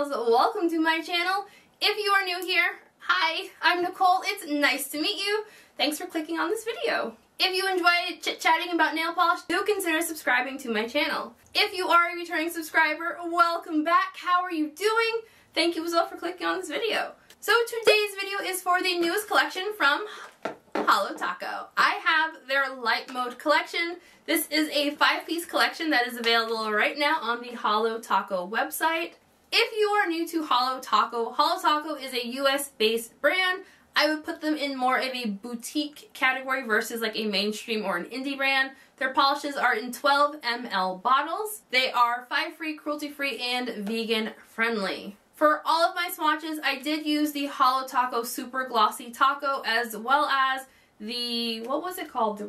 gals, welcome to my channel. If you are new here, hi, I'm Nicole. It's nice to meet you. Thanks for clicking on this video. If you enjoyed chit-chatting about nail polish, do consider subscribing to my channel. If you are a returning subscriber, welcome back. How are you doing? Thank you as well for clicking on this video. So today's video is for the newest collection from Holo Taco. I have their Lite Mode collection. This is a 5-piece collection that is available right now on the Holo Taco website. If you are new to Holo Taco is a US-based brand. I would put them in more of a boutique category versus like a mainstream or an indie brand. Their polishes are in 12 ml bottles. They are 5-free, cruelty-free, and vegan-friendly. For all of my swatches, I did use the Holo Taco Super Glossy Taco as well as the, what was it called?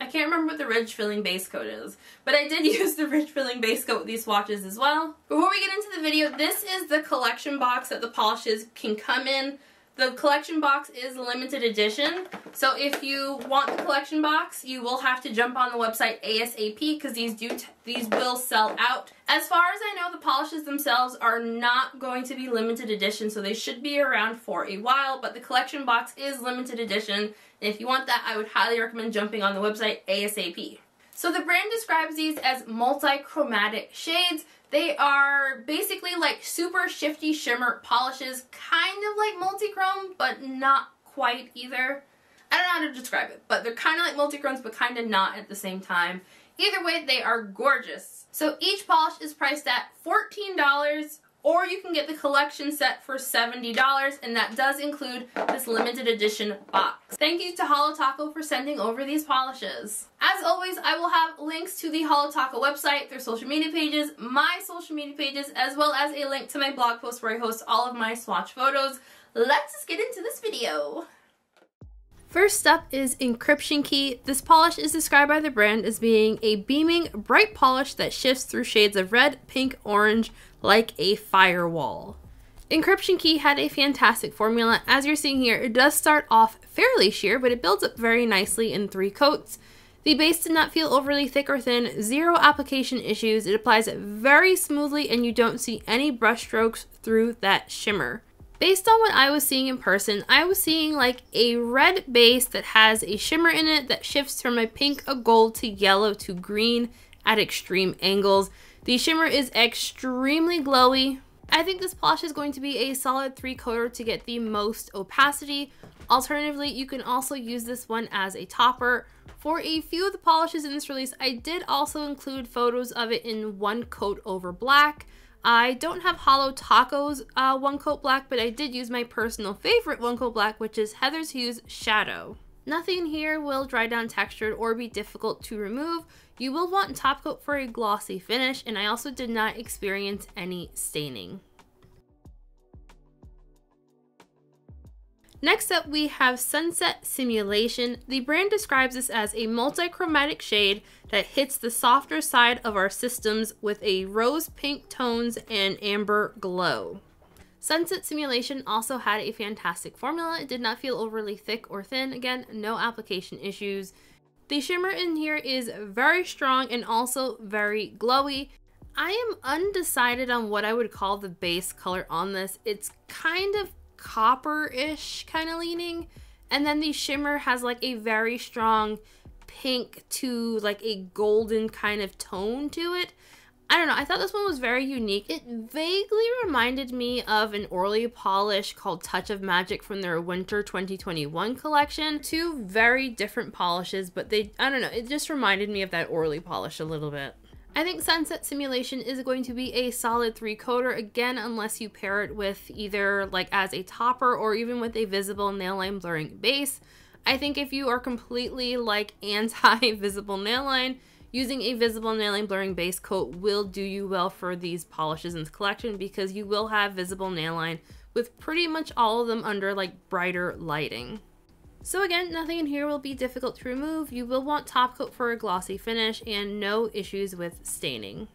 I can't remember what the Ridge Filling Base Coat is, but I did use the Ridge Filling Base Coat with these swatches as well. Before we get into the video, this is the collection box that the polishes can come in. The collection box is limited edition, so if you want the collection box, you will have to jump on the website ASAP because these will sell out. As far as I know, the polishes themselves are not going to be limited edition, so they should be around for a while, but the collection box is limited edition, and if you want that, I would highly recommend jumping on the website ASAP. So the brand describes these as multichromatic shades. They are basically like super shifty shimmer polishes, kind of like multichrome, but not quite either. I don't know how to describe it, but they're kind of like multichromes, but kind of not at the same time. Either way, they are gorgeous. So each polish is priced at $14, or you can get the collection set for $70, and that does include this limited edition box. Thank you to Holo Taco for sending over these polishes. As always, I will have links to the Holo Taco website, their social media pages, my social media pages, as well as a link to my blog post where I host all of my swatch photos. Let's just get into this video. First up is Encryption Key. This polish is described by the brand as being a beaming, bright polish that shifts through shades of red, pink, orange, like a firewall. Encryption Key had a fantastic formula. As you're seeing here, it does start off fairly sheer, but it builds up very nicely in 3 coats. The base did not feel overly thick or thin, 0 application issues. It applies very smoothly and you don't see any brush strokes through that shimmer. Based on what I was seeing in person, I was seeing like a red base that has a shimmer in it that shifts from a pink, a gold, to yellow, to green at extreme angles. The shimmer is extremely glowy. I think this polish is going to be a solid 3-coater to get the most opacity. Alternatively, you can also use this one as a topper. For a few of the polishes in this release, I did also include photos of it in 1 coat over black. I don't have Holo Taco's 1 coat black, but I did use my personal favorite 1 coat black, which is Heather's Hue's Shadow. Nothing here will dry down textured or be difficult to remove. You will want top coat for a glossy finish, and I also did not experience any staining. Next up, we have Sunset Simulation. The brand describes this as a multichromatic shade that hits the softer side of our systems with a rose pink tones and amber glow. Sunset Simulation also had a fantastic formula. It did not feel overly thick or thin. Again, no application issues. The shimmer in here is very strong and also very glowy. I am undecided on what I would call the base color on this. It's kind of copper-ish kind of leaning, and then the shimmer has like a very strong pink to like a golden kind of tone to it. I don't know, I thought this one was very unique. It vaguely reminded me of an Orly polish called Touch of Magic from their Winter 2021 collection. 2 very different polishes, but I don't know, it just reminded me of that Orly polish a little bit. I think Sunset Simulation is going to be a solid 3-coater, again, unless you pair it with either like as a topper or even with a visible nail line blurring base. I think if you are completely like anti-visible nail line, using a visible nail line blurring base coat will do you well for these polishes in this collection because you will have visible nail line with pretty much all of them under like brighter lighting. So again, nothing in here will be difficult to remove. You will want top coat for a glossy finish and no issues with staining.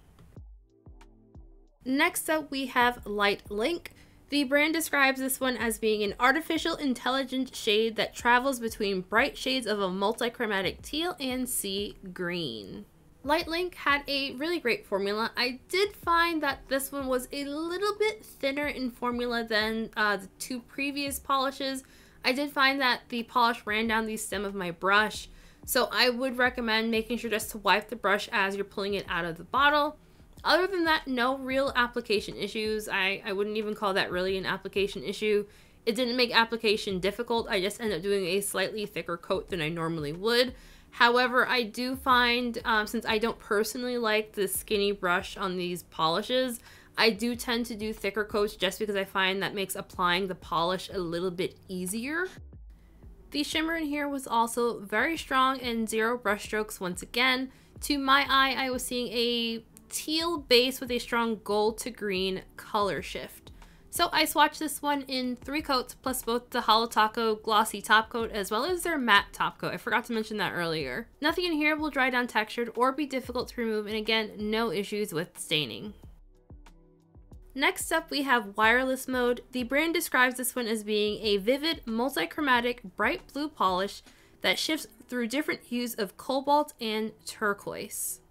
Next up, we have Lite Link. The brand describes this one as being an artificial intelligent shade that travels between bright shades of a multichromatic teal and sea green. Lite Link had a really great formula. I did find that this one was a little bit thinner in formula than the two previous polishes. I did find that the polish ran down the stem of my brush, so I would recommend making sure just to wipe the brush as you're pulling it out of the bottle. Other than that, no real application issues. I wouldn't even call that really an application issue. It didn't make application difficult. I just ended up doing a slightly thicker coat than I normally would. However, I do find, since I don't personally like the skinny brush on these polishes, I do tend to do thicker coats just because I find that makes applying the polish a little bit easier. The shimmer in here was also very strong and 0 brush strokes once again. To my eye, I was seeing a teal base with a strong gold to green color shift. So I swatched this one in 3 coats plus both the Holo Taco glossy top coat as well as their matte top coat. I forgot to mention that earlier. Nothing in here will dry down textured or be difficult to remove, and again, no issues with staining. Next up, we have Wireless Mode. The brand describes this one as being a vivid, multichromatic, bright blue polish that shifts through different hues of cobalt and turquoise.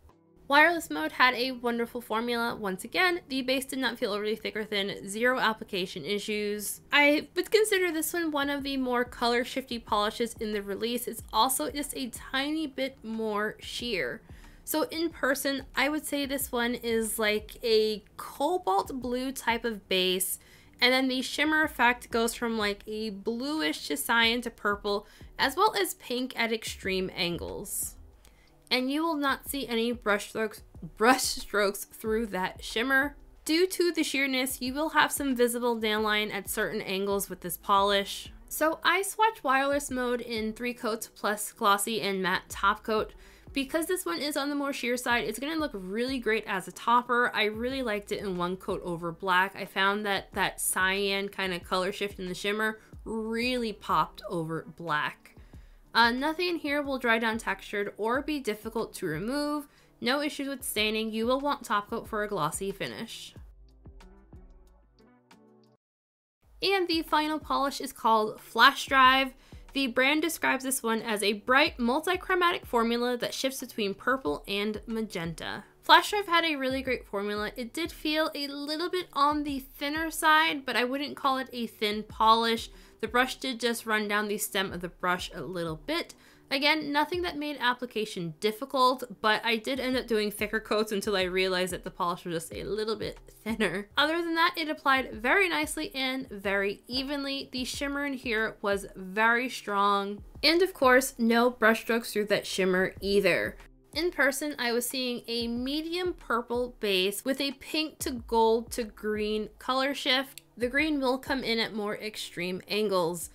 Wireless Mode had a wonderful formula. Once again, the base did not feel overly thick or thin, 0 application issues. I would consider this one of the more color shifty polishes in the release. It's also just a tiny bit more sheer. So in person, I would say this one is like a cobalt blue type of base, and then the shimmer effect goes from like a bluish to cyan to purple, as well as pink at extreme angles. And you will not see any brush strokes through that shimmer. Due to the sheerness, you will have some visible nail line at certain angles with this polish. So I swatched Wireless Mode in 3 coats plus glossy and matte top coat. Because this one is on the more sheer side, it's going to look really great as a topper. I really liked it in 1 coat over black. I found that that cyan kind of color shift in the shimmer really popped over black. Nothing in here will dry down textured or be difficult to remove. No issues with staining. You will want top coat for a glossy finish. And the final polish is called Flash Drive. The brand describes this one as a bright multichromatic formula that shifts between purple and magenta. Flash Drive had a really great formula. It did feel a little bit on the thinner side, but I wouldn't call it a thin polish. The brush did just run down the stem of the brush a little bit. Again, nothing that made application difficult, but I did end up doing thicker coats until I realized that the polish was just a little bit thinner. Other than that, it applied very nicely and very evenly. The shimmer in here was very strong. And of course, no brush strokes through that shimmer either. In person, I was seeing a medium purple base with a pink to gold to green color shift. The green will come in at more extreme angles.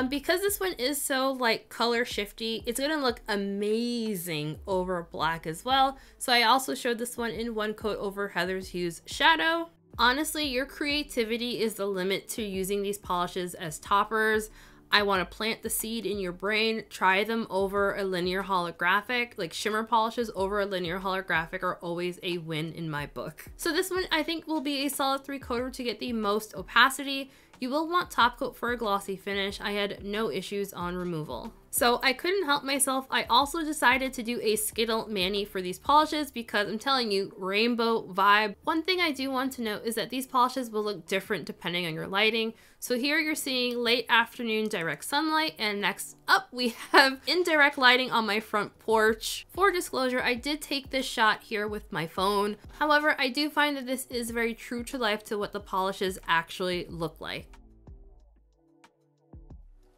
Because this one is so like color shifty, it's gonna look amazing over black as well. So I also showed this one in 1 coat over Heather's Hues Shadow. Honestly, your creativity is the limit to using these polishes as toppers. I want to plant the seed in your brain. Try them over a linear holographic. Like shimmer polishes over a linear holographic are always a win in my book. So this one I think will be a solid 3 coater to get the most opacity. You will want top coat for a glossy finish. I had no issues on removal. So I couldn't help myself. I also decided to do a Skittle mani for these polishes because I'm telling you, rainbow vibe. One thing I do want to note is that these polishes will look different depending on your lighting. So here you're seeing late afternoon direct sunlight, and next up we have indirect lighting on my front porch. For disclosure, I did take this shot here with my phone. However, I do find that this is very true to life to what the polishes actually look like.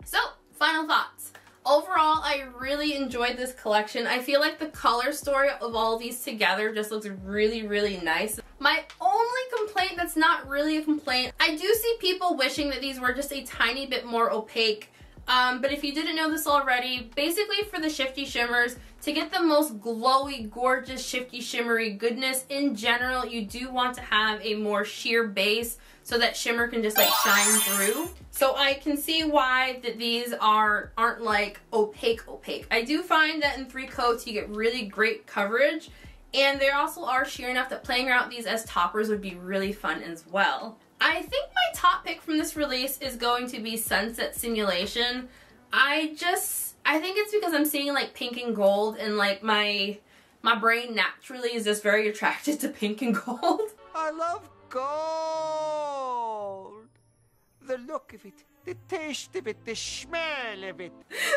So, final thoughts. Overall, I really enjoyed this collection. I feel like the color story of all these together just looks really, really nice. My only complaint that's not really a complaint, I do see people wishing that these were just a tiny bit more opaque. But if you didn't know this already, basically for the shifty shimmers, to get the most glowy, gorgeous, shifty, shimmery goodness in general, you do want to have a more sheer base so that shimmer can just like shine through. So I can see why that these aren't like opaque. I do find that in 3 coats you get really great coverage, and they also are sheer enough that playing around these as toppers would be really fun as well. I think my top pick from this release is going to be Sunset Simulation. I think it's because I'm seeing like pink and gold, and like my My brain naturally is just very attracted to pink and gold. I love gold. The look of it, the taste of it, the smell of it.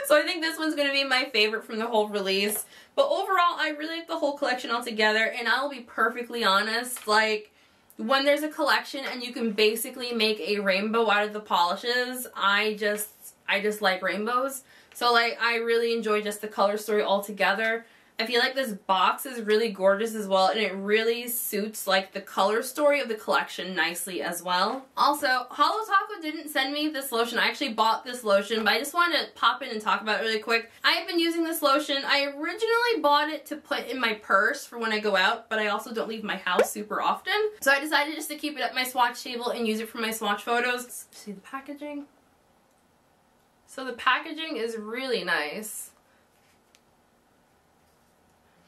So I think this one's going to be my favorite from the whole release. But overall, I really like the whole collection altogether. And I'll be perfectly honest, like, when there's a collection and you can basically make a rainbow out of the polishes, I just like rainbows. So, like, I really enjoy just the color story altogether. I feel like this box is really gorgeous as well, and it really suits, like, the color story of the collection nicely as well. Also, Holo Taco didn't send me this lotion. I actually bought this lotion, but I just wanted to pop in and talk about it really quick. I have been using this lotion. I originally bought it to put in my purse for when I go out, but I also don't leave my house super often. So I decided just to keep it at my swatch table and use it for my swatch photos. See the packaging? So the packaging is really nice.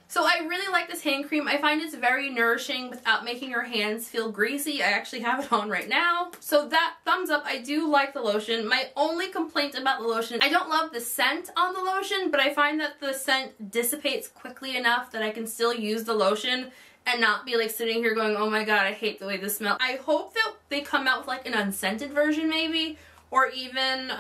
So I really like this hand cream. I find it's very nourishing without making your hands feel greasy. I actually have it on right now. So that, thumbs up, I do like the lotion. My only complaint about the lotion, I don't love the scent on the lotion, but I find that the scent dissipates quickly enough that I can still use the lotion and not be like sitting here going, oh my god, I hate the way this smells. I hope that they come out with like an unscented version maybe, or even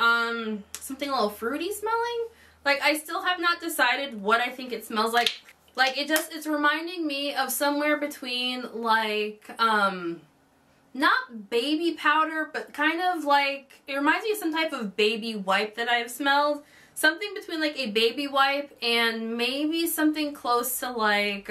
something a little fruity smelling. Like, I still have not decided what I think it smells like. Like, it's reminding me of somewhere between, like, not baby powder, but kind of like, it reminds me of some type of baby wipe that I've smelled. Something between, like, a baby wipe and maybe something close to, like,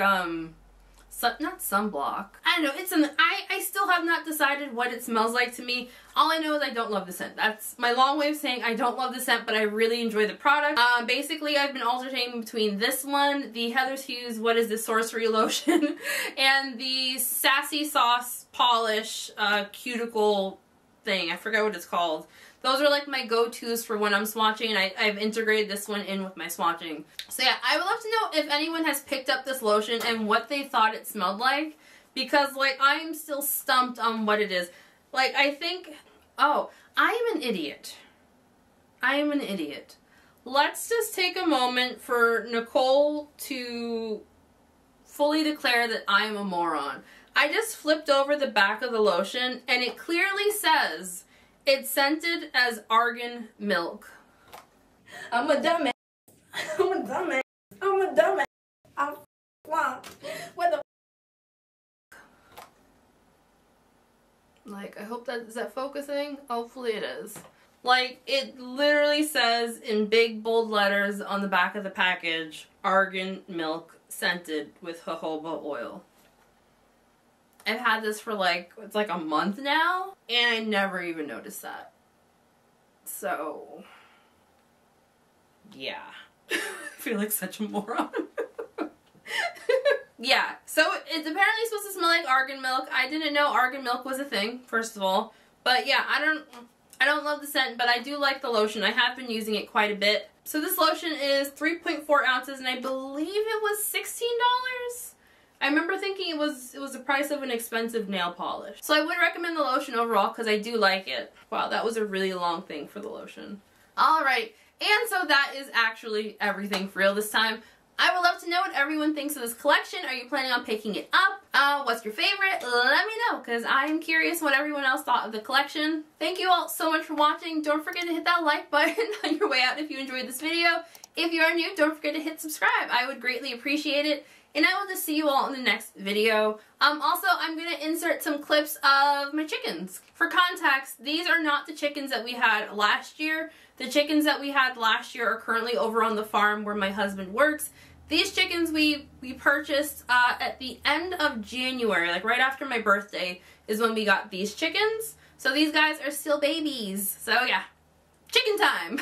not sunblock. I don't know, it's something, I still have not decided what it smells like to me. All I know is I don't love the scent. That's my long way of saying I don't love the scent, but I really enjoy the product. Basically, I've been alternating between this one, the Heather's Hues, what is this, Sorcery Lotion, and the Sassy Sauce Polish cuticle thing. I forgot what it's called. Those are like my go-tos for when I'm swatching, and I've integrated this one in with my swatching. So yeah, I would love to know if anyone has picked up this lotion and what they thought it smelled like, because like I'm still stumped on what it is. Like, I think, oh, I am an idiot. I am an idiot. Let's just take a moment for Nicole to fully declare that I am a moron. I just flipped over the back of the lotion and it clearly says it's scented as argan milk. I'm a dumbass. I'm a dumbass. I'm a dumbass. I'm what the like, I hope that, is that focusing? Hopefully it is. Like, it literally says in big bold letters on the back of the package, argan milk scented with jojoba oil. I've had this for like, it's like a month now, and I never even noticed that. So, yeah. I feel like such a moron. Yeah, so it's apparently supposed to smell like argan milk. I didn't know argan milk was a thing, first of all. But yeah, I don't love the scent, but I do like the lotion. I have been using it quite a bit. So this lotion is 3.4 ounces, and I believe it was $16? I remember thinking it was the price of an expensive nail polish. So I would recommend the lotion overall because I do like it. Wow, that was a really long thing for the lotion. Alright, and so that is actually everything for real this time. I would love to know what everyone thinks of this collection. Are you planning on picking it up? What's your favorite? Let me know, because I am curious what everyone else thought of the collection. Thank you all so much for watching. Don't forget to hit that like button on your way out if you enjoyed this video. If you are new, don't forget to hit subscribe. I would greatly appreciate it. And I will just see you all in the next video. Also, I'm going to insert some clips of my chickens. For context, these are not the chickens that we had last year. The chickens that we had last year are currently over on the farm where my husband works. These chickens we purchased at the end of January, like right after my birthday is when we got these chickens. So these guys are still babies. So yeah, chicken time.